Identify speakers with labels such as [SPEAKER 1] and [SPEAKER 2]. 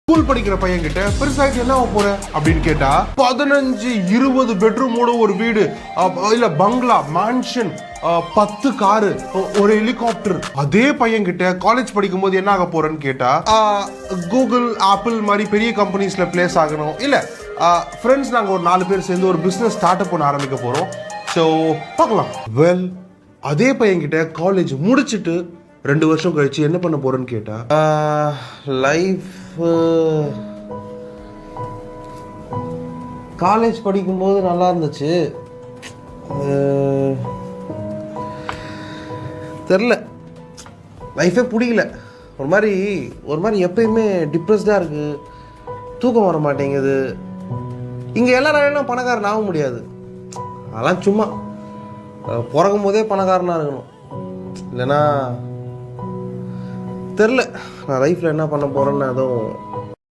[SPEAKER 1] School படிக்கிற பையன் கிட்ட பெருசாயிட்டு என்ன போற அப்படின்னு கேட்டா 15-20 பெட்ரூமோட ஒரு வீடு, இல்ல பங்களா, மேன்ஷன், 10 காரு, ஒரு ஹெலிகாப்டர். அதே பையன் கிட்ட காலேஜ் படிக்கும் போது என்ன ஆக போறேன்னு கேட்டா கூகுள், ஆப்பிள் மாதிரி பெரிய கம்பெனிஸ்ல பிளேஸ் ஆகணும், இல்ல ஃப்ரெண்ட்ஸ் நாங்க ஒரு 4 பேர் சேர்ந்து ஒரு பிசினஸ் ஸ்டார்ட் அப் பண்ண ஆரம்பிக்க போறோம். ஸோ பார்க்கலாம். வெல், அதே பையன் கிட்ட காலேஜ் முடிச்சுட்டு 2 வருஷம் கழிச்சு என்ன பண்ண போறேன்னு கேட்டா லைஃப், காலேஜ் படிக்கும்போது நல்லா இருந்துச்சு, தெரில, லைஃபே பிடிக்கல, ஒரு மாதிரி எப்பயுமே டிப்ரெஸ்டாக இருக்குது, தூக்கம் வர மாட்டேங்குது. இங்கே எல்லாரும் பணக்காரன் ஆக முடியாது, அதெல்லாம் சும்மா பிறக்கும் போதே பணக்காரனாக இருக்கணும், இல்லைன்னா தெரில நான் லைஃப்பில் என்ன பண்ண போகிறேன்னு அதுவும்